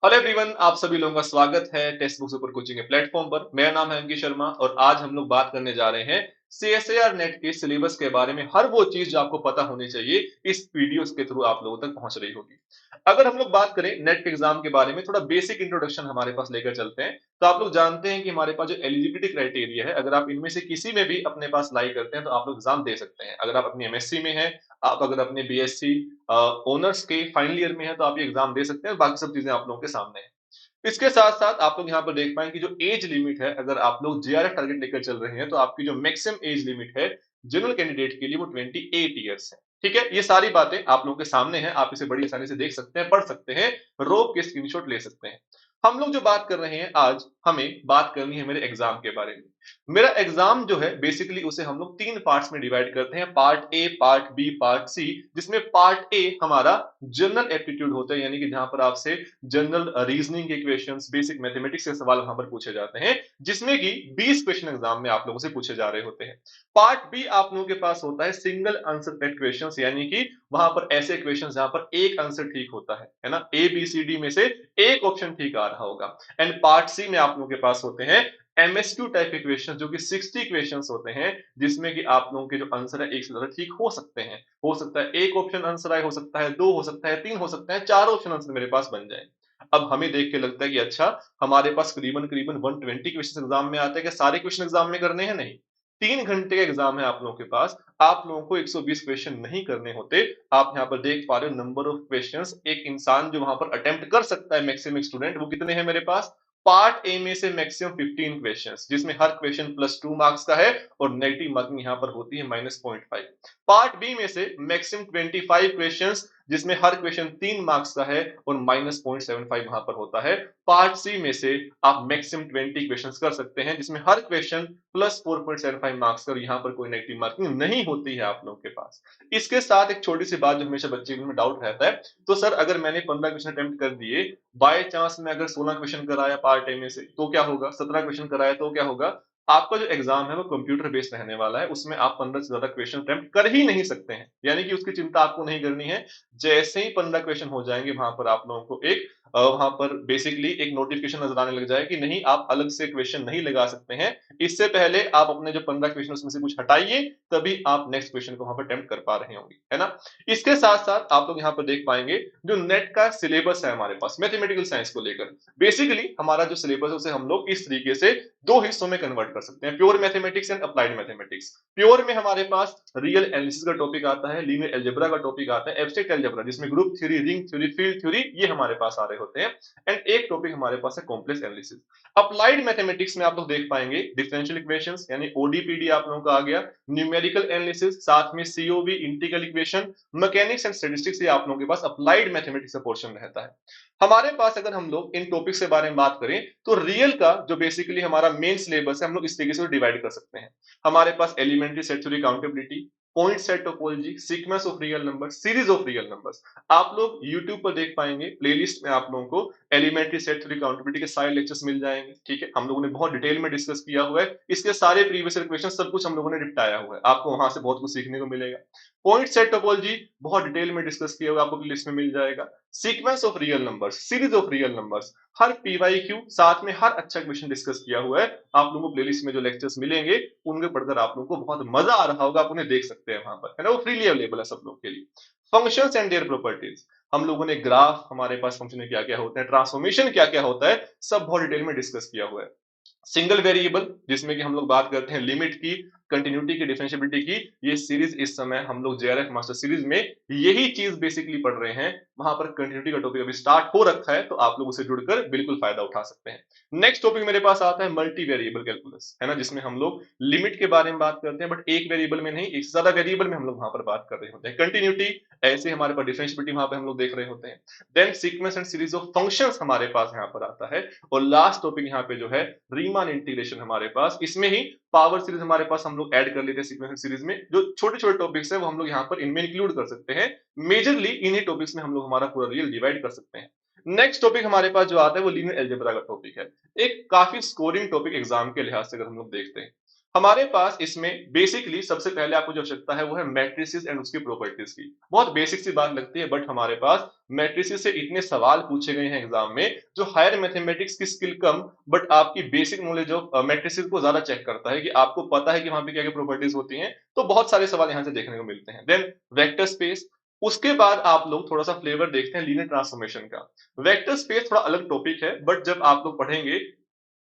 Hello everyone, आप सभी लोगों का स्वागत है टेक्स्ट बुक सुपर कोचिंग के प्लेटफॉर्म पर। मेरा नाम है अंकित शर्मा और आज हम लोग बात करने जा रहे हैं सीएसएआर नेट के सिलेबस के बारे में। हर वो चीज जो आपको पता होनी चाहिए इस वीडियोस के थ्रू आप लोगों तक पहुंच रही होगी। अगर हम लोग बात करें नेट के एग्जाम के बारे में, थोड़ा बेसिक इंट्रोडक्शन हमारे पास लेकर चलते हैं। तो आप लोग जानते हैं कि हमारे पास जो एलिजिबिलिटी क्राइटेरिया है, अगर आप इनमें से किसी में भी अपने पास लाई करते हैं तो आप लोग एग्जाम दे सकते हैं। अगर आप अपनी एमएससी में हैं, आप अगर अपने बीएससी ऑनर्स के फाइनल ईयर में है तो आप ये एग्जाम दे सकते हैं। बाकी सब चीजें आप लोगों के सामने है। इसके साथ साथ आप लोग यहाँ पर देख पाएंगे जो एज लिमिट है, अगर आप लोग जेआरएफ टारगेट लेकर चल रहे हैं तो आपकी जो मैक्सिमम एज लिमिट है जनरल कैंडिडेट के लिए वो 28 ईयर्स है। ठीक है, ये सारी बातें आप लोगों के सामने हैं, आप इसे बड़ी आसानी से देख सकते हैं, पढ़ सकते हैं, रोक के स्क्रीनशॉट ले सकते हैं। हम लोग जो बात कर रहे हैं आज, हमें बात करनी है मेरे एग्जाम के बारे में। मेरा एग्जाम जो है बेसिकली उसे हम लोग तीन पार्ट्स में डिवाइड करते हैं, part A, part B, part C. जिसमें पार्ट ए हमारा जनरल एप्टीट्यूड होता है, यानी कि जहां पर आपसे जनरल रीजनिंग के क्वेश्चंस, बेसिक मैथमेटिक्स के सवाल वहां पर पूछे जाते हैं, जिसमें कि 20 क्वेश्चन एग्जाम में आप लोगों से पूछे जा रहे होते हैं। पार्ट बी आप लोगों के पास होता है सिंगल आंसर टाइप क्वेश्चंस, यानी कि वहां पर ऐसे क्वेश्चंस जहां पर एक आंसर ठीक होता है ना, ए बी सी डी में से एक ऑप्शन ठीक आ रहा होगा। एंड पार्ट सी में आप लोगों के पास होते हैं एमएसक्यू टाइप के क्वेश्चन, जो कि 60 क्वेश्चंस होते हैं, जिसमें कि आप लोगों के जो आंसर है एक से ज्यादा ठीक हो सकते हैं। हो सकता है एक ऑप्शन आंसर आए, हो सकता है दो, हो सकता है तीन, हो सकता है चार ऑप्शन आंसर मेरे पास बन जाए। अब हमें देख के लगता है कि अच्छा, हमारे पास करीबन करीबन 120 क्वेश्चन एग्जाम में आते हैं, क्या सारे क्वेश्चन एग्जाम में करने हैं? नहीं। 3 घंटे का एग्जाम है आप लोगों के पास, आप लोगों को 120 क्वेश्चन नहीं करने होते। आप यहाँ पर देख पा रहे हो नंबर ऑफ क्वेश्चंस एक इंसान जो वहां पर अटेम्प्ट कर सकता है, मैक्सिमम स्टूडेंट, वो कितने हैं मेरे पास? पार्ट ए में से मैक्सिमम 15 क्वेश्चंस, जिसमें हर क्वेश्चन +2 मार्क्स का है और नेगेटिव मार्किंग यहाँ पर होती है -0.5। पार्ट बी में से मैक्सिमम 25 क्वेश्चंस, जिसमें हर क्वेश्चन 3 मार्क्स का है और -0.75 वहां पर होता है। पार्ट सी में से आप मैक्सिमम 20 क्वेश्चंस कर सकते हैं, जिसमें हर क्वेश्चन +4.75 मार्क्स का, और यहाँ पर कोई नेगेटिव मार्किंग नहीं होती है आप लोगों के पास। इसके साथ एक छोटी सी बात जो हमेशा बच्चे में डाउट रहता है, तो सर अगर मैंने 15 क्वेश्चन अटेम्प्ट कर दिए, बाय चांस में अगर 16 क्वेश्चन कराया पार्ट ए में से तो क्या होगा, 17 क्वेश्चन कराया तो क्या होगा? आपका जो एग्जाम है वो कंप्यूटर बेस्ड रहने वाला है, उसमें आप 15 से ज्यादा क्वेश्चन अटेम्प्ट कर ही नहीं सकते हैं, यानी कि उसकी चिंता आपको नहीं करनी है। जैसे ही 15 क्वेश्चन हो जाएंगे, वहां पर आप लोगों को एक वहां पर बेसिकली एक नोटिफिकेशन नजर आने लग जाए कि नहीं, आप अलग से क्वेश्चन नहीं लगा सकते हैं। इससे पहले आप अपने जो 15 क्वेश्चन उसमें से कुछ हटाइए, तभी आप नेक्स्ट क्वेश्चन को वहां पर अटेम्प्ट कर पा रहे होंगे, है ना। इसके साथ साथ आप लोग यहाँ पर देख पाएंगे जो नेट का सिलेबस है हमारे पास मैथमेटिकल साइंस को लेकर। बेसिकली हमारा जो सिलेबस है उसे हम लोग इस तरीके से दो हिस्सों में कन्वर्ट कर सकते हैं, pure mathematics and applied mathematics. Pure में हमारे पास रियल एनालिसिस का टॉपिक आता है, लीनियर अलजेब्रा का टॉपिक आता है, एब्स्ट्रैक्ट अलजेब्रा जिसमें group theory, ring theory, field theory, ये हमारे पास आ रहे होते हैं। एंड एक टॉपिक हमारे पास है कॉम्प्लेक्स एनालिसिस। अप्लाइड मैथमेटिक्स में आप लोग देख पाएंगे डिफरेंशियल इक्वेशंस यानी ओडीपीडी आप लोगों का आ गया, न्यूमेरिकल एनालिसिस, साथ में COB, integral equation, mechanics and statistics, ये आप लोगों के पास अप्लाइड मैथमेटिक्स का पोर्शन रहता है। हमारे पास अगर हम लोग इन टॉपिक्स के बारे में बात करें तो रियल का जो बेसिकली हमारा मेन सिलेबस है, हम लोग इस तरीके से डिवाइड कर सकते हैं। हमारे पास elementary set theory, countability, point set topology, sequence of real number, series of real numbers. आप लोग YouTube पर देख पाएंगे, प्लेलिस्ट में आप लोगों को एलिमेंट्री सेट थ्योरी, काउंटेबिलिटी के सारे लेक्चर्स मिल जाएंगे। ठीक है, हम लोगों ने बहुत डिटेल में डिस्कस किया हुआ है, इसके सारे प्रीवियस क्वेश्चन सब कुछ हम लोगों ने निपटाया हुआ है, आपको वहां से बहुत कुछ सीखने को मिलेगा। पॉइंट सेट टोपोलॉजी बहुत डिटेल में डिस्कस किया हुआ, आपको लिस्ट में मिल जाएगा। Sequence of real numbers, series of real numbers, her PYQ साथ में हर अच्छा क्वेश्चन डिस्कस किया हुआ है। आप लोगों को प्लेलिस्ट में जो लेक्चर्स मिलेंगे उनके पढ़कर आप लोगों को बहुत मजा आ रहा होगा, आप उन्हें देख सकते हैं वहां पर, है ना, वो फ्रीली अवेलेबल है सब लोग के लिए। फंक्शंस एंड देयर प्रॉपर्टीज, हम लोगों ने ग्राफ, हमारे पास फंक्शन में क्या क्या होता है, ट्रांसफॉर्मेशन क्या क्या होता है, सब बहुत डिटेल में डिस्कस किया हुआ है। सिंगल वेरिएबल, जिसमें कि हम लोग बात करते हैं लिमिट की, कंटिन्यूटी की, डिफरेंशिएबिलिटी की, ये सीरीज इस समय हम लोग जेआरएफ मास्टर सीरीज में यही चीज बेसिकली पढ़ रहे हैं। वहां पर कंटिन्यूटी का टॉपिक अभी स्टार्ट हो रखा है, तो आप लोग उसे जुड़कर बिल्कुल फायदा उठा सकते हैं। नेक्स्ट टॉपिक मेरे पास आता है मल्टी वेरिएबल कैलकुलस, है ना, जिसमें हम लोग लिमिट के बारे में बात करते हैं, बट एक वेरिएबल में नहीं, एक से ज्यादा वेरिएबल में हम लोग वहां पर बात कर रहे होते हैं। कंटिन्यूटी, ऐसे हमारे पास डिफरेंशिएबिलिटी वहां पर हम लोग देख रहे होते हैं। Then sequence and series of functions हमारे पास यहाँ पर आता है। और लास्ट टॉपिक यहाँ पे जो है रीमान इंटीग्रेशन हमारे पास, इसमें ही पावर सीरीज हमारे पास हम लोग ऐड कर लेते हैं सीक्वेंस सीरीज में। जो छोटे छोटे टॉपिक्स है वो हम लोग यहाँ पर इनमें इंक्लूड कर सकते हैं। मेजरली इन्हीं टॉपिक्स में हम लोग हमारा पूरा रियल डिवाइड कर सकते हैं। नेक्स्ट टॉपिक हमारे पास जो आता है वो लीनियर अलजेब्रा का टॉपिक है। एक काफी स्कोरिंग टॉपिक एग्जाम के लिहाज से अगर हम लोग देखते हैं, हमारे पास इसमें बेसिकली सबसे पहले आपको जो आवश्यकता है वो है मैट्रिसेस एंड उसकी प्रॉपर्टीज की। बहुत बेसिक सी बात लगती है, बट हमारे पास मैट्रिसेस से इतने सवाल पूछे गए हैं एग्जाम में जो हायर मैथमेटिक्स की स्किल कम, बट आपकी बेसिक नॉलेज ऑफ मैट्रिसेस को ज्यादा चेक करता है कि आपको पता है कि वहां पे क्या क्या प्रॉपर्टीज होती हैं। तो बहुत सारे सवाल यहाँ से देखने को मिलते हैं। देन वेक्टर स्पेस, उसके बाद आप लोग थोड़ा सा फ्लेवर देखते हैं लीनियर ट्रांसफॉर्मेशन का। वेक्टर स्पेस थोड़ा अलग टॉपिक है, बट जब आप लोग पढ़ेंगे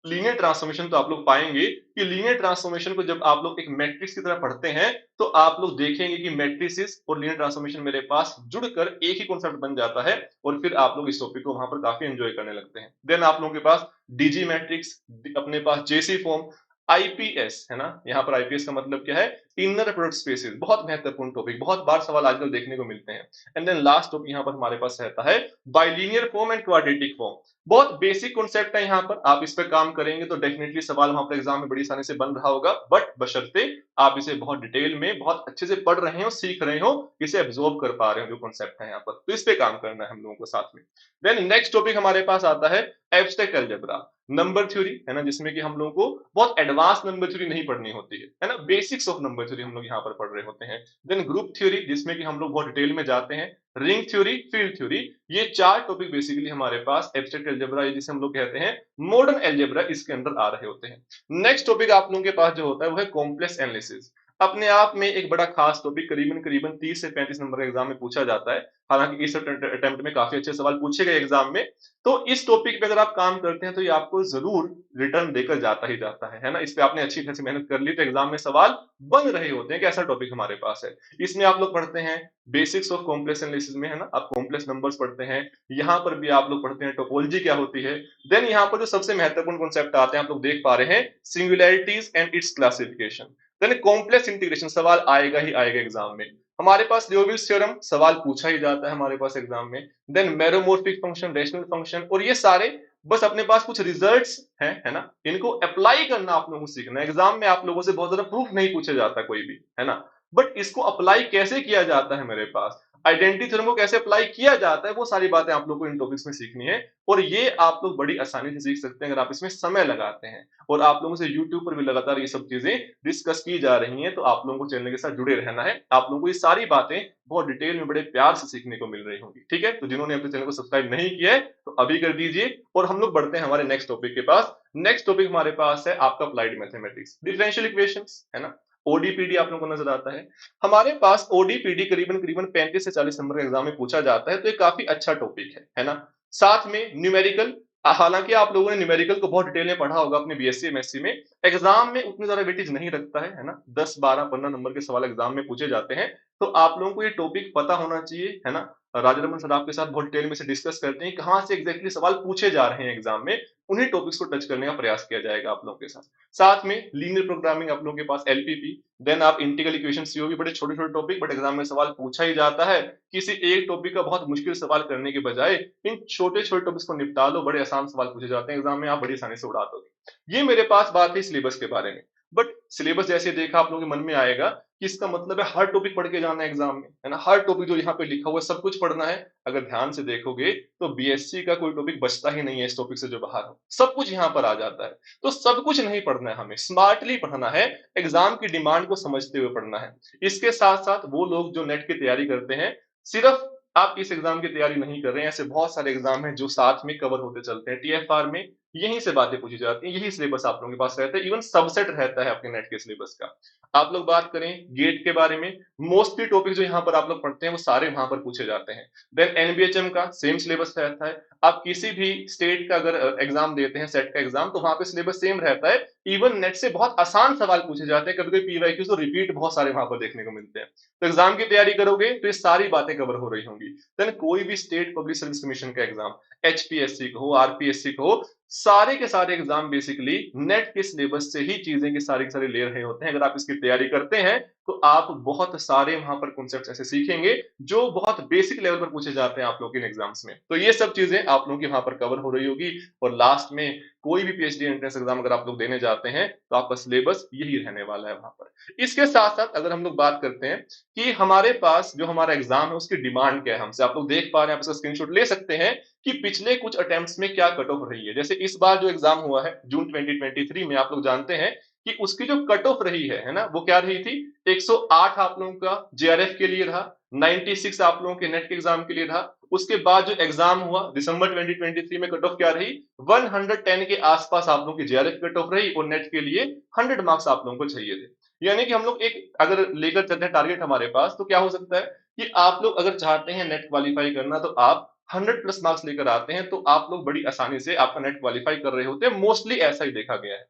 लीनियर ट्रांसफॉर्मेशन तो आप लोग पाएंगे कि लीनियर ट्रांसफॉर्मेशन को जब आप लोग एक मैट्रिक्स की तरह पढ़ते हैं तो आप लोग देखेंगे कि मैट्रिसेस और लीनियर ट्रांसफॉर्मेशन मेरे पास जुड़कर एक ही कॉन्सेप्ट बन जाता है, और फिर आप लोग इस टॉपिक को वहां पर काफी एंजॉय करने लगते हैं। देन आप लोगों के पास डीजी मैट्रिक्स, अपने पास जेसी फॉर्म, आईपीएस है ना। यहाँ पर आईपीएस का मतलब क्या है, इनर प्रोडक्ट स्पेसिस, बहुत महत्वपूर्ण टॉपिक, बहुत बार सवाल आजकल देखने को मिलते हैं। एंड देन लास्ट टॉपिक यहाँ पर हमारे पास रहता है bilinear form and quadratic form. बहुत बेसिक कॉन्सेप्ट है, यहाँ पर आप इस पर काम करेंगे तो डेफिनेटली सवाल वहां पर एग्जाम में बड़ी आसानी से बन रहा होगा, बट बशर्ते आप इसे बहुत डिटेल में बहुत अच्छे से पढ़ रहे हो, सीख रहे हो, इसे एब्जॉर्ब कर पा रहे हो जो कॉन्सेप्ट है यहाँ पर, तो इस पे काम करना है हम लोगों को साथ में। देन नेक्स्ट टॉपिक हमारे पास आता है एब्स्ट्रैक्ट अलजेब्रा, नंबर थ्योरी है ना, जिसमें कि हम लोगों को बहुत एडवांस नंबर थ्योरी नहीं पढ़नी होती है ना, बेसिक्स ऑफ नंबर थ्योरी हम लोग यहाँ पर पढ़ रहे होते हैं। देन ग्रुप थ्योरी, जिसमें कि हम लोग बहुत डिटेल में जाते हैं, रिंग थ्योरी, फील्ड थ्योरी, ये चार टॉपिक बेसिकली हमारे पास एब्स्ट्रैक्ट अलजेब्रा, जिसे हम लोग कहते हैं मॉडर्न अलजेब्रा, इसके अंदर आ रहे होते हैं। नेक्स्ट टॉपिक आप लोगों के पास जो होता है वो है कॉम्प्लेक्स एनालिसिस, अपने आप में एक बड़ा खास टॉपिक, करीबन करीबन 30 से 35 नंबर का एग्जाम में पूछा जाता है। हालांकि इस अटेम्प्ट में काफी अच्छे सवाल पूछे गए एग्जाम में, तो इस टॉपिक पे अगर आप काम करते हैं तो ये आपको जरूर रिटर्न देकर जाता ही जाता है ना। इस पे आपने अच्छी खासी मेहनत कर ली तो एग्जाम में सवाल बन रहे होते हैं कि ऐसा टॉपिक हमारे पास है। इसमें आप लोग पढ़ते हैं बेसिक्स ऑफ कॉम्प्लेक्स एनालिसिस में है ना, आप कॉम्प्लेक्स नंबर्स पढ़ते हैं, यहाँ पर भी आप लोग पढ़ते हैं टोपोलॉजी क्या होती है। देन यहाँ पर जो सबसे महत्वपूर्ण कॉन्सेप्ट आते हैं आप लोग देख पा रहे हैं, singularities and its classification. Then complex integration, सवाल आएगा ही आएगा एग्जाम में। हमारे पास लियोविल्स थ्योरम, सवाल पूछा ही जाता है हमारे पास एग्जाम में। देन मेरोमोर्फिक फंक्शन, रेशनल फंक्शन, और ये सारे बस अपने पास कुछ रिजल्ट्स हैं है ना, इनको अप्लाई करना आप लोगों को सीखना है। एग्जाम में आप लोगों से बहुत ज्यादा प्रूफ नहीं पूछा जाता कोई भी है ना, बट इसको अप्लाई कैसे किया जाता है मेरे पास, आइडेंटिटी थ्योरम को कैसे अप्लाई किया जाता है, वो सारी बातें आप लोग को इन टॉपिक्स में सीखनी है। और ये आप लोग बड़ी आसानी से सीख सकते हैं अगर आप इसमें समय लगाते हैं। और आप लोगों से यूट्यूब पर भी लगातार ये सब चीजें डिस्कस की जा रही हैं, तो आप लोगों को चैनल के साथ जुड़े रहना है। आप लोगों को ये सारी बातें बहुत डिटेल में बड़े प्यार से सीखने को मिल रही होंगी, ठीक है। तो जिन्होंने अपने चैनल को सब्सक्राइब नहीं किया है तो अभी कर दीजिए, और हम लोग बढ़ते हैं हमारे नेक्स्ट टॉपिक के पास। नेक्स्ट टॉपिक हमारे पास है आपका अप्लाइड मैथमेटिक्स, डिफरेंशियल इक्वेशंस है ना, ओडीपीडी आप लोगों को नजर आता है। हमारे पास ओडीपीडी करीबन करीबन 35 से 40 नंबर के एग्जाम में पूछा जाता है, तो ये काफी अच्छा टॉपिक है ना। साथ में न्यूमेरिकल, हालांकि आप लोगों ने न्यूमेरिकल को बहुत डिटेल में पढ़ा होगा अपने बीएससी एमएससी में, एग्जाम में उतनी ज्यादा वेटेज नहीं रखता है ना, 10 12 15 नंबर के सवाल एग्जाम में पूछे जाते हैं। तो आप लोगों को ये टॉपिक पता होना चाहिए है ना। राजा रमन सर आपके साथ बहुत डिटेल में से डिस्कस करते हैं कहाँ से एग्जैक्टली सवाल पूछे जा रहे हैं एग्जाम में, उन्हीं टॉपिक्स को टच करने का प्रयास किया जाएगा आप लोगों के साथ। साथ में लीनियर प्रोग्रामिंग आप लोगों के पास एलपीपी, देन आप इंटीग्रल इक्वेशन, सीओ, बड़े छोटे छोटे टॉपिक, बट एग्जाम में सवाल पूछा ही जाता है। किसी एक टॉपिक का बहुत मुश्किल सवाल करने के बजाय इन छोटे छोटे टॉपिक्स को निपटा लो, बड़े आसान सवाल पूछे जाते हैं एग्जाम में, आप बड़ी आसानी से उड़ा दोगे। ये मेरे पास बात है सिलेबस के बारे में। बट सिलेबस जैसे देखा आप लोगों के मन में आएगा कि इसका मतलब है हर टॉपिक पढ़ के जाना है एग्जाम में है ना, हर टॉपिक जो यहाँ पे लिखा हुआ है सब कुछ पढ़ना है। अगर ध्यान से देखोगे तो बीएससी का कोई टॉपिक बचता ही नहीं है इस टॉपिक से जो बाहर हो, सब कुछ यहाँ पर आ जाता है। तो सब कुछ नहीं पढ़ना है, हमें स्मार्टली पढ़ना है, एग्जाम की डिमांड को समझते हुए पढ़ना है। इसके साथ साथ वो लोग जो नेट की तैयारी करते हैं, सिर्फ आप इस एग्जाम की तैयारी नहीं कर रहे हैं, ऐसे बहुत सारे एग्जाम हैं जो साथ में कवर होते चलते हैं। टीएफआर में यहीं से बातें पूछी जाती हैं, यही सिलेबस आप लोगों के पास रहता है, इवन सबसेट रहता है अपने नेट के सिलेबस का। आप लोग बात करें गेट के बारे में, मोस्टली टॉपिक जो यहाँ पर आप लोग पढ़ते हैं वो सारे वहां पर पूछे जाते हैं। देन एनबीएचएम का सेम सिलेबस रहता है। आप किसी भी स्टेट का अगर एग्जाम देते हैं, सेट का एग्जाम, तो वहां पे सिलेबस सेम रहता है। इवन नेट से बहुत आसान सवाल पूछे जाते हैं, कभी कभी पीवाईक्यू तो रिपीट बहुत सारे वहां पर देखने को मिलते हैं। तो एग्जाम की तैयारी करोगे तो ये सारी बातें कवर हो रही होंगी। देन कोई भी स्टेट पब्लिक सर्विस कमीशन का एग्जाम, एचपीएससी को हो, आरपीएससी को हो, सारे के सारे एग्जाम बेसिकली नेट के सिलेबस से ही चीजें की सारी ले रहे होते हैं। अगर आप इसकी तैयारी करते हैं तो आप बहुत सारे वहां पर कॉन्सेप्ट्स ऐसे सीखेंगे जो बहुत बेसिक लेवल पर पूछे जाते हैं आप लोग इन एग्जाम्स में। तो ये सब चीजें आप लोगों की वहां पर कवर हो रही होगी। और लास्ट में कोई भी पीएचडी एंट्रेंस एग्जाम अगर आप लोग देने जाते हैं तो आपका सिलेबस यही रहने वाला है वहां पर। इसके साथ साथ अगर हम लोग बात करते हैं कि हमारे पास जो हमारा एग्जाम है उसकी डिमांड क्या है हमसे, आप लोग देख पा रहे हैं, आप इसका स्क्रीनशॉट ले सकते हैं कि पिछले कुछ अटेम्प्ट्स में क्या कट ऑफ रही है। जैसे इस बार जो एग्जाम हुआ है जून 2023 में, आप लोग जानते हैं कि उसकी जो कट ऑफ रही है ना, वो क्या रही थी? 108 आप लोगों का जेआरएफ के लिए रहा, 96 आप लोगों के नेट के एग्जाम के लिए रहा। उसके बाद जो एग्जाम हुआ दिसंबर 2023 में, कट ऑफ क्या रही? 110 के आसपास आप लोगों की जेआरएफ कट ऑफ रही और नेट के लिए 100 मार्क्स आप लोगों को चाहिए थे। यानी कि हम लोग एक अगर लेकर चलते हैं टारगेट हमारे पास, तो क्या हो सकता है कि आप लोग अगर चाहते हैं नेट क्वालिफाई करना, तो आप 100 प्लस मार्क्स लेकर आते हैं, तो आप लोग बड़ी आसानी से आपका नेट क्वालिफाई कर रहे होते हैं। मोस्टली ऐसा ही देखा गया है।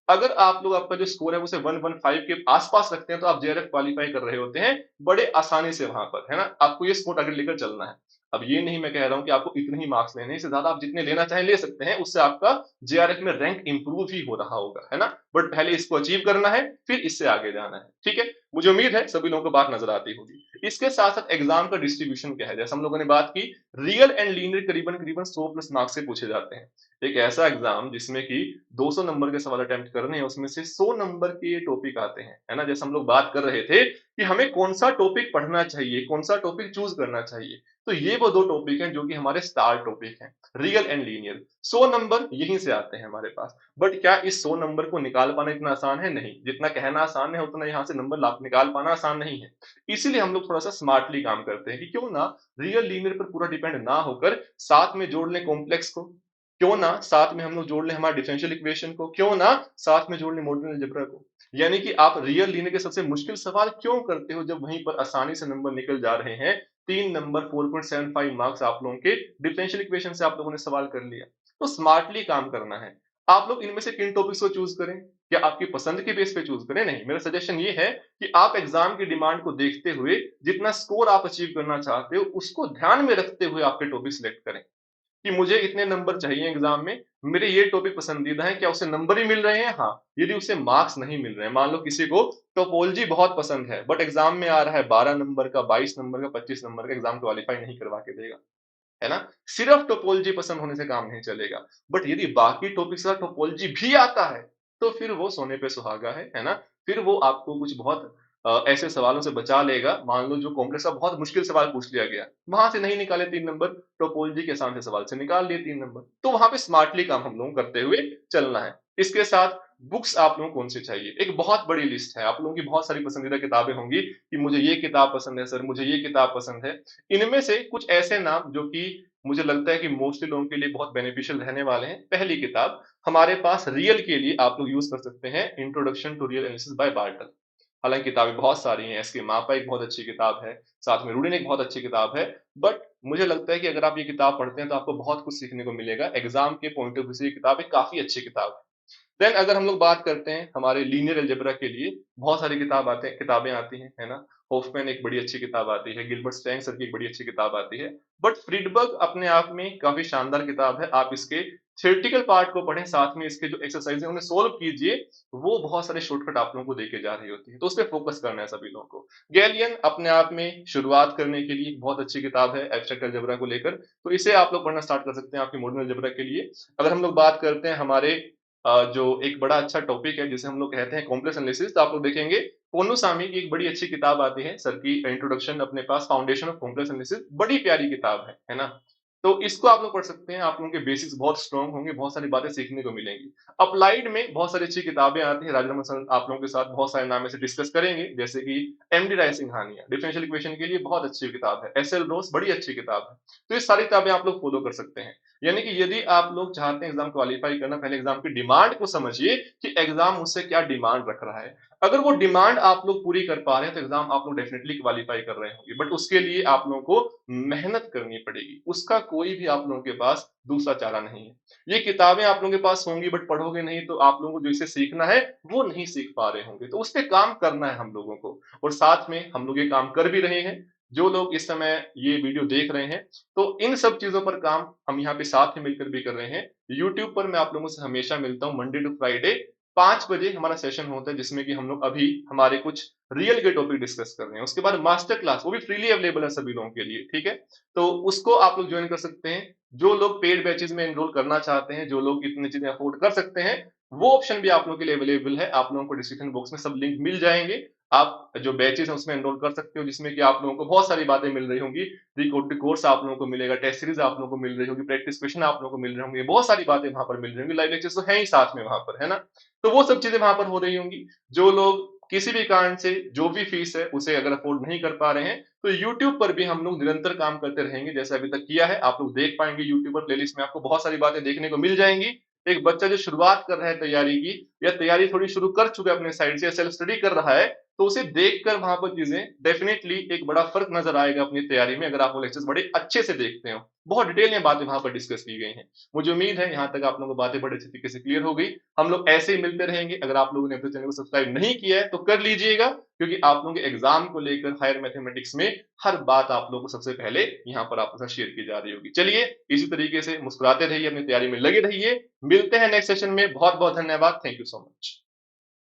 अगर आप लोग आपका जो स्कोर है उसे 115 के आसपास रखते हैं, तो आप जेआरएफ क्वालीफाई कर रहे होते हैं बड़े आसानी से वहां पर, है ना? आपको ये स्कोर टारगेट लेकर चलना है। अब ये नहीं मैं कह रहा हूं कि आपको इतने ही मार्क्स लेने हैं, इससे ज्यादा आप जितने लेना चाहें ले सकते हैं, उससे आपका जेआरएफ में रैंक इंप्रूव ही हो रहा होगा, है ना? बट पहले इसको अचीव करना है, फिर इससे आगे जाना है, ठीक है? मुझे उम्मीद है सभी लोगों को बात नजर आती होगी। इसके साथ साथ एग्जाम का डिस्ट्रीब्यूशन क्या है, जैसे हम लोगों ने बात की, रियल एंड लीनियर करीबन करीबन 100 प्लस मार्क्स से पूछे जाते हैं। एक ऐसा एग्जाम जिसमें कि 200 नंबर के सवाल अटेम्प्ट करने हैं, उसमें से 100 नंबर के टॉपिक आते हैं, है ना? जैसे हम लोग बात कर रहे थे कि हमें कौन सा टॉपिक पढ़ना चाहिए, कौन सा टॉपिक चूज करना चाहिए, तो ये वो दो टॉपिक हैं जो कि हमारे स्टार टॉपिक हैं, रियल एंड लीनियर। 100 नंबर यहीं से आते हैं हमारे पास। बट क्या इस 100 नंबर को निकाल पाना इतना आसान है? नहीं। जितना कहना आसान है, उतना यहाँ से नंबर निकाल पाना आसान नहीं है। इसीलिए हम लोग थोड़ा सा स्मार्टली काम करते हैं कि क्यों ना रियल लीनियर पर पूरा डिपेंड ना होकर साथ में जोड़ लें कॉम्प्लेक्स को, क्यों ना साथ में हम लोग जोड़ लें हमारे डिफरेंशियल इक्वेशन को, क्यों ना साथ में जोड़ लें मॉडर्न अलजेब्रा को। यानी कि आप रियल लीनियर के सबसे मुश्किल सवाल क्यों करते हो, जब वहीं पर आसानी से नंबर निकल जा रहे हैं। 3 नंबर 4.75 मार्क्स आप लोगों के डिफरेंशियल इक्वेशन से आप लोगों ने सवाल कर लिया। तो स्मार्टली काम करना है। आप लोग इनमें से किन टॉपिक्स को चूज करें, क्या आपकी पसंद के बेस पे चूज करें? नहीं, मेरा सजेशन ये है कि आप एग्जाम की डिमांड को देखते हुए जितना स्कोर आप अचीव करना चाहते हो, उसको ध्यान में रखते हुए आपके टॉपिक सिलेक्ट करें कि मुझे इतने नंबर चाहिए एग्जाम में, मेरे ये टॉपिक पसंदीदा है, क्या उसे नंबर ही मिल रहे हैं? हाँ। यदि उसे मार्क्स नहीं मिल रहे हैं, मान लो किसी को टोपोलॉजी बहुत पसंद है बट एग्जाम में आ रहा है 12 नंबर का, 22 नंबर का, 25 नंबर का, एग्जाम क्वालिफाई नहीं करवा के देगा, है ना? सिर्फ टोपोलॉजी पसंद होने से काम नहीं चलेगा। बट यदि बाकी टॉपिक से टोपोलॉजी भी आता है, तो फिर वो सोने पे सुहागा है ना? फिर वो आपको कुछ बहुत ऐसे सवालों से बचा लेगा। मान लो जो कॉम्प्लेक्स का बहुत मुश्किल सवाल पूछ लिया गया, वहां से नहीं निकाले 3 नंबर, टोपोलॉजी के आसान से सवाल से निकाल लिए 3 नंबर। तो वहां पे स्मार्टली काम हम लोग करते हुए चलना है। इसके साथ बुक्स आप लोगों को कौन सी चाहिए, एक बहुत बड़ी लिस्ट है। आप लोगों की बहुत सारी पसंदीदा किताबें होंगी कि मुझे ये किताब पसंद है सर, मुझे ये किताब पसंद है। इनमें से कुछ ऐसे नाम जो कि मुझे लगता है कि मोस्टली लोगों के लिए बहुत बेनिफिशियल रहने वाले हैं। पहली किताब हमारे पास रियल के लिए आप लोग यूज कर सकते हैं, introduction to real analysis by Bartle. हालांकि किताबें बहुत सारी हैं, एसके मापा एक बहुत अच्छी किताब है, साथ में रूडिन एक बहुत अच्छी किताब है। बट मुझे लगता है कि अगर आप ये किताब पढ़ते हैं तो आपको बहुत कुछ सीखने को मिलेगा। एग्जाम के पॉइंट ऑफ व्यू से ये किताब एक काफी अच्छी किताब है। देन अगर हम लोग बात करते हैं हमारे लीनियर अलजेब्रा के लिए, बहुत सारी किताबें आती हैं, है ना? होफमैन एक बड़ी अच्छी किताब आती है, गिलबर्ट स्टैंग सर की एक बड़ी अच्छी किताब आती है। बट फ्रीडबर्ग अपने आप में काफी शानदार किताब है। आप इसके थ्योरेटिकल पार्ट को पढ़ें, साथ में इसके जो एक्सरसाइज है उन्हें सोल्व कीजिए। वो बहुत सारे शॉर्टकट आप लोगों को देके जा रही होती है, तो उस पर फोकस करना है सभी लोगों को। गैलियन अपने आप में शुरुआत करने के लिए बहुत अच्छी किताब है एब्स्ट्रैक्ट अलजेब्रा को लेकर, तो इसे आप लोग पढ़ना स्टार्ट कर सकते हैं आपकी मॉडर्न अलजेब्रा के लिए। अगर हम लोग बात करते हैं हमारे जो एक बड़ा अच्छा टॉपिक है जिसे हम लोग कहते हैं कॉम्प्लेक्स एनालिसिस, तो आप लोग देखेंगे पोन्नुसामी की एक बड़ी अच्छी किताब आती है सर की, इंट्रोडक्शन अपने पास, फाउंडेशन ऑफ कॉम्प्लेक्स एनालिसिस, बड़ी प्यारी किताब है ना? तो इसको आप लोग पढ़ सकते हैं, आप लोगों के बेसिक्स बहुत स्ट्रांग होंगे, बहुत सारी बातें सीखने को मिलेंगी। अप्लाइड में बहुत सारी अच्छी किताबें आती हैं, राजरमन सर आप लोगों के साथ बहुत सारे नाम ऐसे डिस्कस करेंगे, जैसे कि एमडी राय सिंघानिया डिफरेंशियल इक्वेशन के लिए बहुत अच्छी किताब है, एसएल रोस बड़ी अच्छी किताब है। तो ये सारी किताबें आप लोग फॉलो कर सकते हैं। यानी कि यदि आप लोग चाहते हैं एग्जाम क्वालिफाई करना, पहले एग्जाम की डिमांड को समझिए कि एग्जाम मुझसे क्या डिमांड रख रहा है। अगर वो डिमांड आप लोग पूरी कर पा रहे हैं, तो एग्जाम आप लोग डेफिनेटली क्वालिफाई कर रहे होंगे। बट उसके लिए आप लोगों को मेहनत करनी पड़ेगी, उसका कोई भी आप लोगों के पास दूसरा चारा नहीं है। ये किताबें आप लोगों के पास होंगी बट पढ़ोगे नहीं, तो आप लोगों को जो इसे सीखना है वो नहीं सीख पा रहे होंगे। तो उस पे काम करना है हम लोगों को, और साथ में हम लोग ये काम कर भी रहे हैं। जो लोग इस समय ये वीडियो देख रहे हैं, तो इन सब चीजों पर काम हम यहाँ पे साथ में मिलकर भी कर रहे हैं। यूट्यूब पर मैं आप लोगों से हमेशा मिलता हूँ, मंडे टू फ्राइडे 5 बजे हमारा सेशन होता है, जिसमें कि हम लोग अभी हमारे कुछ रियल के टॉपिक डिस्कस कर रहे हैं। उसके बाद मास्टर क्लास, वो भी फ्रीली अवेलेबल है सभी लोगों के लिए, ठीक है? तो उसको आप लोग ज्वाइन कर सकते हैं। जो लोग पेड बैचेज में एनरोल करना चाहते हैं, जो लोग इतनी चीजें अफोर्ड कर सकते हैं, वो ऑप्शन भी आप लोगों के लिए अवेलेबल है। आप लोगों को डिस्क्रिप्शन बॉक्स में सब लिंक मिल जाएंगे। आप जो बैचेस हैं उसमें एनरोल कर सकते हो, जिसमें कि आप लोगों को बहुत सारी बातें मिल रही होंगी। रिकॉर्डेड कोर्स आप लोगों को मिलेगा, टेस्ट सीरीज आप लोगों को मिल रही होगी, प्रैक्टिस क्वेश्चन आप लोगों को मिल रहे होंगे, बहुत सारी बातें वहां पर मिल रही होंगी, लाइव लेक्चर्स तो है ही साथ में वहां पर, है ना? तो वो सब चीजें वहां पर हो रही होंगी। जो लोग किसी भी कारण से जो भी फीस है उसे अगर अफोर्ड नहीं कर पा रहे हैं, तो यूट्यूब पर भी हम लोग निरंतर काम करते रहेंगे जैसे अभी तक किया है। आप लोग देख पाएंगे यूट्यूब पर प्लेलिस्ट में आपको बहुत सारी बातें देखने को मिल जाएंगी। एक बच्चा जो शुरुआत कर रहा है तैयारी की, या तैयारी थोड़ी शुरू कर चुका है अपने साइड से, सेल्फ स्टडी कर रहा है, तो उसे देखकर वहां पर चीजें डेफिनेटली एक बड़ा फर्क नजर आएगा अपनी तैयारी में, अगर आप वो लेक्चर्स बड़े अच्छे से देखते हो। बहुत डिटेल में बातें वहां पर डिस्कस की गई हैं। मुझे उम्मीद है यहाँ तक आप लोगों को बातें बड़े अच्छे तरीके से क्लियर हो गई। हम लोग ऐसे ही मिलते रहेंगे। अगर आप लोगों ने अपने चैनल को सब्सक्राइब नहीं किया है तो कर लीजिएगा, क्योंकि आप लोगों के एग्जाम को लेकर हायर मैथमेटिक्स में हर बात आप लोगों को सबसे पहले यहाँ पर आपके साथ शेयर की जा रही होगी। चलिए, इसी तरीके से मुस्कुराते रहिए, अपनी तैयारी में लगे रहिए। मिलते हैं नेक्स्ट सेशन में। बहुत बहुत धन्यवाद। Thank you so much.